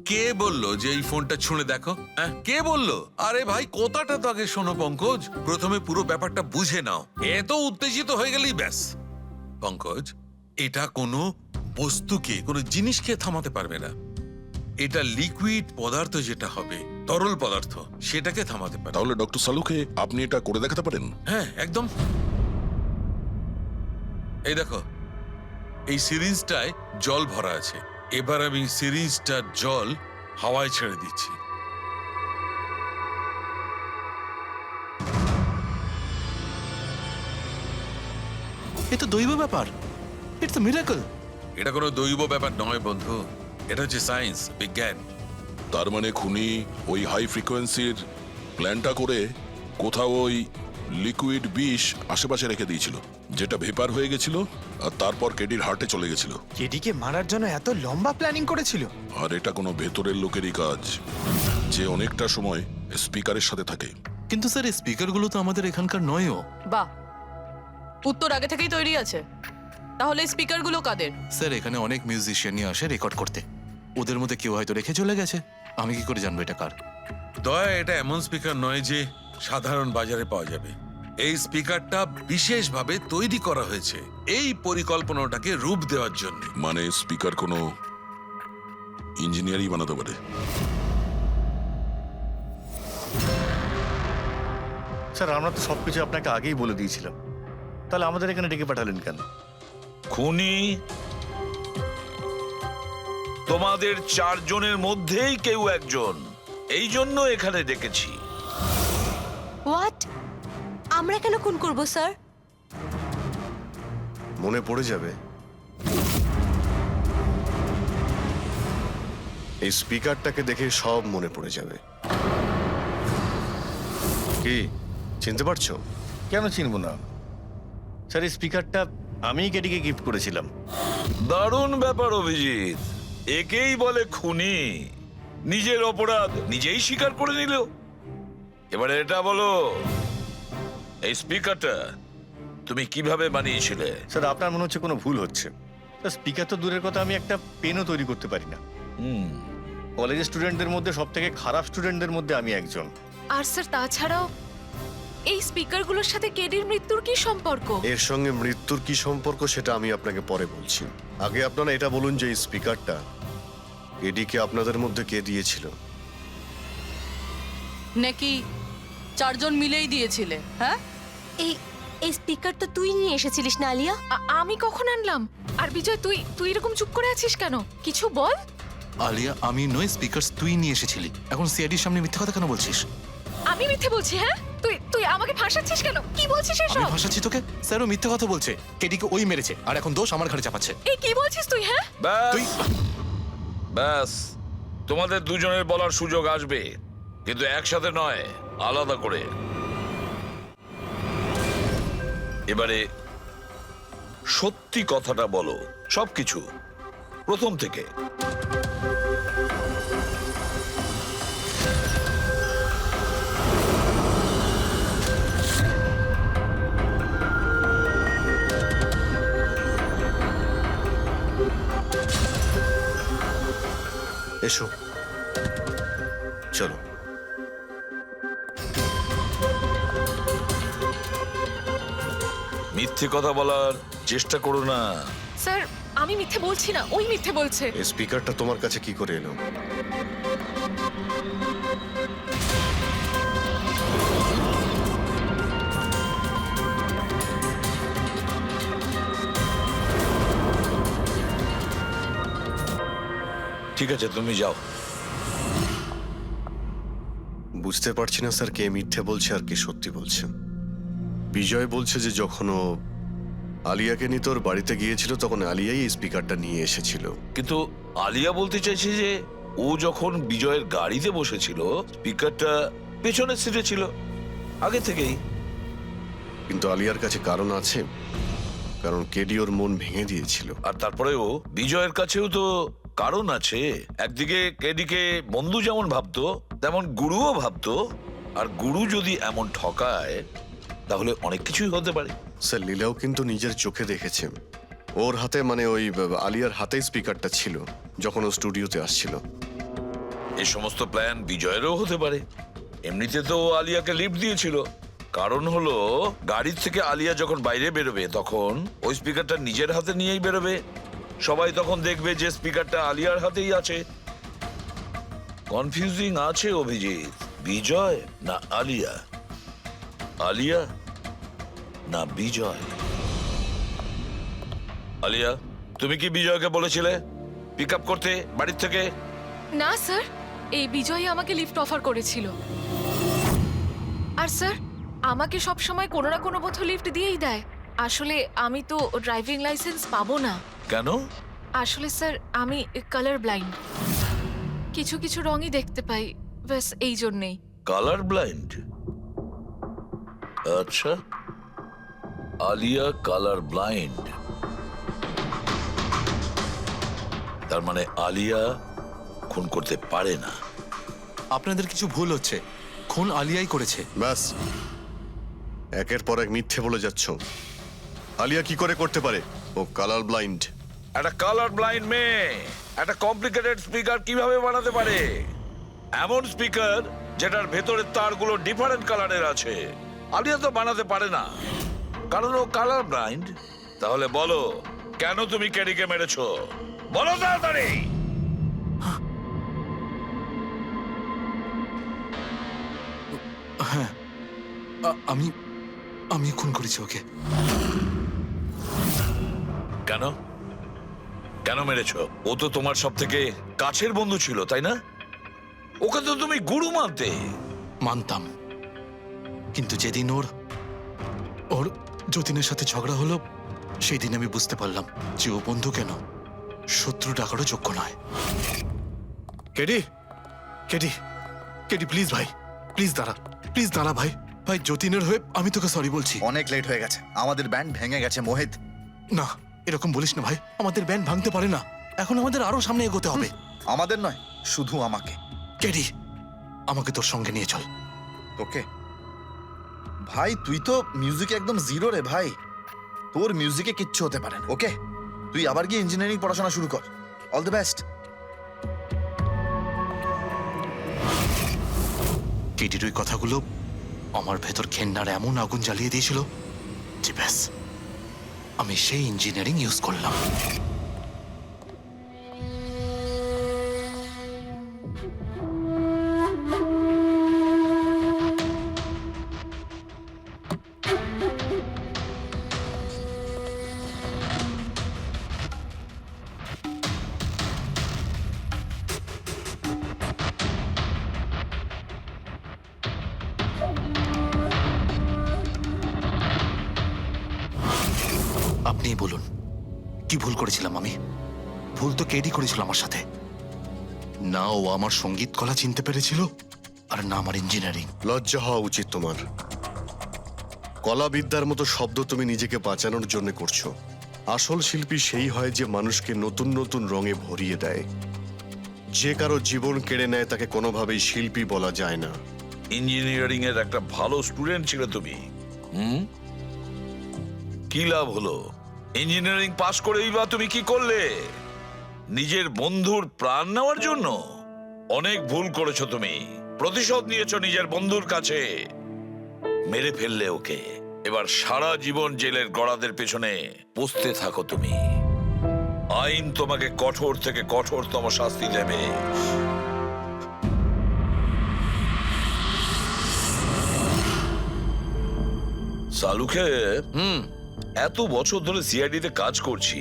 I: কে বললো যে এই ফোনটা ছুঁড়ে দেখো? হ্যাঁ, কে বললো? আরে ভাই, কথাটা তো আগে শোনো পঙ্কজ। প্রথমে পুরো ব্যাপারটা বুঝে নাও। এত উত্তেজিত হয়ে গেলেই ব্যাস। পঙ্কজ, এটা কোনো বস্তুকে, কোনো জিনিসকে থামাতে পারবে না। এটা লিকুইড পদার্থ, যেটা হবে তরল পদার্থ, সেটাকে থামাতে পারে।
E: তাহলে ডক্টর সালুকে আপনি এটা করে দেখাতে পারেন?
I: হ্যাঁ, একদম। এই দেখো, এই সিরিঞ্জটায় জল ভরা আছে। এবার আমি সিরিঞ্জটার জল হাওয়ায় ছেড়ে দিচ্ছি।
D: এ তো দৈব ব্যাপার। It's a miracle.
I: এটা কোনো দৈব ব্যাপার নয় বন্ধু, এটা হচ্ছে সায়েন্স, বিজ্ঞান।
E: তার মানে খুনি ওই হাই ফ্রিকোয়েন্সির প্ল্যানটা করে কোথাও ওই লিকুইড বিষ আশেপাশে রেখে দিয়েছিল, যেটা ভেপার হয়ে গেছিল আর তারপর কেডির হার্টে চলে গেছিল।
L: কেডিকে মারার জন্য এত লম্বা প্ল্যানিং করেছিল?
E: আর এটা কোনো ভেতরের লোকেরই কাজ, যে অনেকটা সময় স্পিকারের সাথে থাকে।
D: কিন্তু স্যার এই স্পিকারগুলো তো আমাদের এখানকার নয়ও।
G: বাহ, উত্তর আগে থেকেই তৈরি আছে। তাহলে স্পিকারগুলো কাদের?
D: স্যার এখানে অনেক মিউজিশিয়ানই আসে রেকর্ড করতে, ওদের মধ্যে কেউ হয়তো রেখে চলে গেছে। আমি কি করে জানবো এটা কার?
I: দয়া, এটা এমন স্পিকার নয় যে সাধারণ বাজারে পাওয়া যাবে। এই স্পিকারটা বিশেষভাবে তৈরি করা হয়েছে এই পরিকল্পনাটাকে রূপ দেওয়ার জন্য।
E: মানে স্পিকার কোনো ইঞ্জিনিয়ারই বানাতে পারে।
C: স্যার, আমরা তো সবকিছু আপনাকে আগেই বলে দিয়েছিলাম, তাহলে আমাদের এখানে ডেকে পাঠালেন কেন?
J: খুনি তোমাদের চারজনের মধ্যেই কেউ একজন, এই জন্য এখানে ডেকেছি।
B: হোয়াট? আমরা কেন খুন করব স্যার?
F: মনে পড়ে যাবে এই স্পিকারটাকে দেখে, সব মনে পড়ে যাবে। কি চিনতে পারছো?
C: কেন চিনবো না স্যার? এই স্পিকারটা আমিই কেডিকে গিফট করেছিলাম।
J: দারুণ ব্যাপার অভিজিৎ, একেই বলে খুনি। নিজের অপরাধ নিজেই স্বীকার করে নিল। এবারে এটা বলো, এই স্পিকারটা তুমি কিভাবে বানিয়েছিলে?
C: স্যার, আপনার মনে হচ্ছে কোনো ভুল হচ্ছে। স্যার, স্পিকার তো দূরের কথা, আমি একটা পেনও তৈরি করতে পারি না। কলেজের স্টুডেন্টদের মধ্যে সব থেকে খারাপ স্টুডেন্টদের মধ্যে আমি একজন।
N: আর স্যার তাছাড়াও এই স্পিকারগুলোর সাথে কেডির মৃত্যুর কি সম্পর্ক?
F: এর সঙ্গে মৃত্যুর কি সম্পর্ক সেটা আমি আপনাকে পরে বলছি। আগে আপনারা এটা বলুন যে এই স্পিকারটা এডিকে আপনাদের মধ্যে কে দিয়েছিল?
G: নাকি চারজন মিলেই দিয়েছিলে? হ্যাঁ,
B: এই এই স্পিকার তো তুই নিয়ে এসেছিলিস না আলিয়া?
N: আমি কখন আনলাম? আর বিজয়, তুই তুই এরকম চুপ করে আছিস কেন? কিছু বল।
D: আলিয়া, আমি নয়, স্পিকার তুই নিয়ে এসেছিলি। এখন সিআইডির সামনে মিথ্যা কথা কেন বলছিস?
N: আমি মিথ্যে বলছি? হ্যাঁ, তুই তুই আমাকে ফাঁসাচ্ছিস কেন? কি বলছিস
D: আমি
N: এসব?
D: ভাসাচ্ছি তোকে? স্যারও মিথ্যা কথা বলছে। কেডিকে ওই মেরেছে, আর এখন দোষ আমার ঘাড়ে চাপাচ্ছে।
N: এই কি বলছিস তুই? হ্যাঁ,
D: তুই
J: ব্যাস, তোমাদের দুজনের বলার সুযোগ আসবে, কিন্তু একসাথে নয়, আলাদা করে। এবারে সত্যি কথাটা বলো, সবকিছু প্রথম থেকে।
F: এসো, চলো।
J: মিথ্যে কথা বলার চেষ্টা করো না।
N: স্যার আমি মিথ্যে বলছি না, ওই মিথ্যে বলছে।
F: এই স্পিকারটা তোমার কাছে কি করে এলো?
J: ঠিক আছে, তুমি যাও।
F: বুঝতে পারছি না স্যার কে মিথ্যে বলছে আর কে সত্যি বলছে। বিজয় বলছে যে যখন ও আলিয়াকে নিয়ে তোর বাড়িতে গিয়েছিল তখন আলিয়াই এই স্পিকারটা নিয়ে এসেছিল।
J: কিন্তু আলিয়া বলতে চাইছে যে ও যখন বিজয়ের গাড়িতে বসেছিল স্পিকারটা পেছনের সিটে ছিল আগে থেকেই।
F: কিন্তু আলিয়ার কাছে কারণ আছে, কারণ কেডি ওর মন ভেঙে দিয়েছিল।
J: আর তারপরেও বিজয়ের কাছেও তো কারণ আছে। একদিকে কেডিকে বন্ধু যেমন ভাবতো তেমন গুরুও ভাবতো, আর গুরু যদি এমন ঠকায় তাহলে অনেক কিছুই হতে পারে।
F: স্যার লীলাও কিন্তু নিজের চোখে দেখেছে ওর হাতে, মানে ওই আলিয়ার হাতেই স্পিকারটা ছিল যখন ও স্টুডিওতে আসছিল।
J: এই সমস্ত প্ল্যান বিজয়েরও হতে পারে। এমনিতে তো ও আলিয়াকে লিফট দিয়েছিল, কারণ হলো গাড়ির থেকে আলিয়া যখন বাইরে বেরোবে তখন ওই স্পিকারটা নিজের হাতে নিয়েই বেরোবে। সবাই তখন দেখবে যে স্পিকারটা আলিয়ার হাতেই আছে। কনফিউজিং আছে অভিজিৎ। বিজয় না আলিয়া, আলিয়া না বিজয়। আলিয়া, তুমি কি বিজয়কে বলেছিলে পিক আপ করতে বাড়ির থেকে?
N: না স্যার, এই বিজয়ই আমাকে লিফট অফার করেছিল। আর স্যার আমাকে সব সময় কোনো না কোনো বোধ লিফট দিয়েই দেয়। আসলে আমি তো ড্রাইভিং লাইসেন্স পাবো না।
J: কেন?
N: আসলে স্যার আমি কালার ব্লাইন্ড, কিছু কিছু রঙই দেখতে পাই, ব্যাস এই জন্যেই।
J: Colour blind? আচ্ছা, আলিয়া কালার ব্লাইন্ড। তার মানে আলিয়া খুন করতে পারে না।
D: আপনাদের কিছু ভুল হচ্ছে, খুন আলিয়াই করেছে।
F: ব্যাস, একের পর এক মিথ্যে বলে যাচ্ছ। আলিয়া কি করে করতে পারে? ও কালার ব্লাইন্ড।
J: একটা কালার ব্লাইন্ড মেয়ে একটা কমপ্লিকেটেড স্পিকার কিভাবে বানাতে পারে? এমন স্পিকার যেটার ভেতরের তারগুলো ডিফারেন্ট কালারের আছে। আলিয়া তো বানাতে পারে না, কারণ ও কালার ব্লাইন্ড। তাহলে বলো, কেন তুমি কেডিকে মেরেছো? বলো তাড়াতাড়ি।
D: হ্যাঁ, আমি খুন করেছি ওকে।
J: কেন কেন মেরেছো? ও তো তোমার সব থেকে কাছের বন্ধু ছিল, তাই না? ওকে তো তুমি গুরু মানতে।
D: মানতাম, কিন্তু যেদিন ওর যতীনের সাথে ঝগড়া হলো সেই দিন আমি বুঝতে পারলাম যে ও বন্ধু কেন শত্রু ডাকারও যোগ্য নয়। কেডি, কেডি, কেডি প্লিজ ভাই, প্লিজ দাঁড়া ভাই। ভাই যতীনের হয়ে আমি তোকে সরি বলছি।
A: অনেক লেট হয়ে গেছে, আমাদের ব্যান্ড ভেঙে গেছে মোহিত।
D: না, এরকম বলিস না ভাই, আমাদের ব্যান্ড ভাঙতে পারে না। এখন আমাদের আরো সামনে এগোতে হবে।
A: আমাদের নয়, শুধু আমাকে।
D: কেডি, আমাকে তোর সঙ্গে নিয়ে চল।
A: ওকে ভাই, তুই তো মিউজিকে একদম জিরো রে ভাই। তোর মিউজিকে কিচ্ছু হতে পারে না। ওকে, তুই আবার গিয়ে ইঞ্জিনিয়ারিং পড়াশোনা শুরু কর। All the best.
D: কেডির ওই কথাগুলো আমার ভেতর ঘেন্নার এমন আগুন জ্বালিয়ে দিয়েছিল যে ব্যাস, আমি সেই ইঞ্জিনিয়ারিং ইউজ করলাম। আপনিই বলুন, কি ভুল করেছিলাম আমি? ভুল তো কেডি করেছিল আমার সাথে। না ও আমার সঙ্গীত কলা চিনতে পেরেছিল, আর না আমার ইঞ্জিনিয়ারিং।
F: লজ্জা হওয়া উচিত তোমার। কলাবিদ্যার মতো শব্দ তুমি নিজেকে বাঁচানোর জন্য করছো। আসল শিল্পী সেই হয় যে মানুষকে নতুন নতুন রঙে ভরিয়ে দেয়। যে কারো জীবন কেড়ে নেয় তাকে কোনোভাবেই শিল্পী বলা যায় না।
J: ইঞ্জিনিয়ারিং এর একটা ভালো স্টুডেন্ট ছিল তুমি। কি লাভ হলো? ইঞ্জিনিয়ারিং পাশ করেই বা তুমি কি করলে? নিজের বন্ধুর প্রাণ নেওয়ার জন্য? অনেক ভুল করেছো তুমি। প্রতিশোধ নিয়েছো নিজের বন্ধুর কাছে। মেরে ফেললে ওকে। এবার সারা জীবন জেলের গড়াদের পেছনে বসতে থাকো তুমি। আইন তোমাকে কঠোর থেকে কঠোরতম শাস্তি দেবে। সালুকে এত বছর ধরে সিআইডি তে কাজ করছি,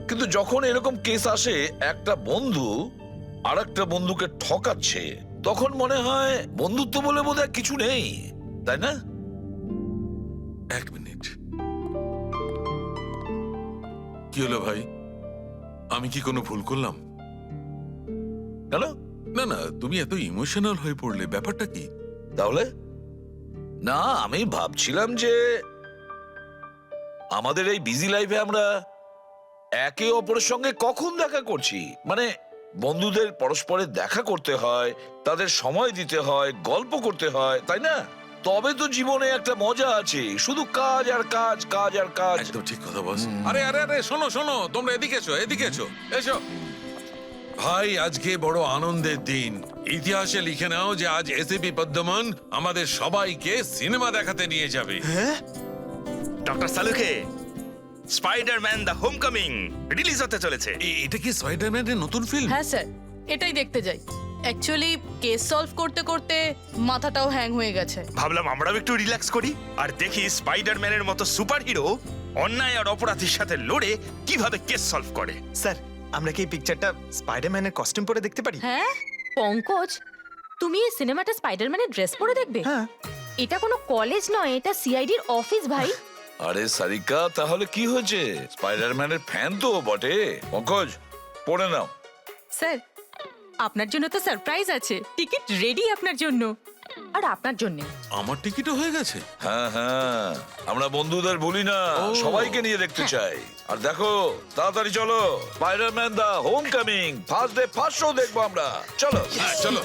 J: কিন্তু যখন এরকম কেস আসে একটা বন্ধু আর একটা বন্ধুকে ঠকাচ্ছে, তখন মনে হয় বন্ধুত্ব বলে বোধহয় কিছু নেই, তাই না?
I: এক মিনিট, কি হলো ভাই? আমি কি কোনো ভুল করলাম?
J: কেন?
I: না না, তুমি এত ইমোশনাল হয়ে পড়লে, ব্যাপারটা কি?
J: তাহলে না, আমি ভাবছিলাম যে আমাদের এই বিজি লাইফে আমরা একে অপরের সঙ্গে কখন দেখা করছি। মানে বন্ধুদের পরস্পরের দেখা করতে হয়, তাদের সময় দিতে হয়, গল্প করতে হয়, তাই না? তবে তো জীবনে একটা মজা আছে, শুধু কাজ আর কাজ, কাজ আর কাজ।
I: একদম ঠিক কথা বস। আরে আরে আরে, শোনো শোনো, তোমরা এদিকে এসো, এদিকে এসো, এসো। ভাই, আজকে বড় আনন্দের দিন। ইতিহাসে লিখে নাও যে আজ এসিপি পদ্মমন আমাদের সবাইকে সিনেমা দেখাতে নিয়ে যাবে।
H: ডক্টর সালুকে, স্পাইডারম্যান দ্য হোমকামিং রিলিজ হতে চলেছে।
I: এটা কি স্পাইডারম্যানের নতুন ফিল্ম?
G: হ্যাঁ স্যার, এটাই দেখতে যাই। অ্যাকচুয়ালি কেস সলভ করতে করতে মাথাটাও হ্যাং হয়ে গেছে।
H: ভাবলাম আমরাও একটু রিল্যাক্স করি আর দেখি স্পাইডারম্যানের মতো সুপারহিরো অন্যায় আর অপরাধীর সাথে লড়ে কিভাবে কেস সলভ করে।
L: স্যার, আমরা কি এই পিকচারটা স্পাইডারম্যানের কস্টিউম পরে দেখতে পারি?
K: হ্যাঁ পঙ্কজ, তুমি এই সিনেমাটা স্পাইডারম্যানের ড্রেস পরে দেখবে?
L: হ্যাঁ।
K: এটা কোনো কলেজ নয়, এটা সিআইডির অফিস ভাই।
J: আরে সারিকা, তাহলে কি হয়েছে? স্পাইডারম্যানের ফ্যান তো বটে। পঙ্কজ, পড়ে নাও।
K: স্যার, আপনার জন্য তো সারপ্রাইজ আছে, টিকিট রেডি আপনার জন্য আর আপনার জন্য।
I: আমার টিকিটও হয়ে গেছে?
J: হ্যাঁ হ্যাঁ, আমরা বন্ধুদের ভুলি না, সবাইকে নিয়ে দেখতে চাই। আর দেখো, তাড়াতাড়ি চলো, Spiderman the Homecoming first day first show দেখবো আমরা। চলো
I: চলো।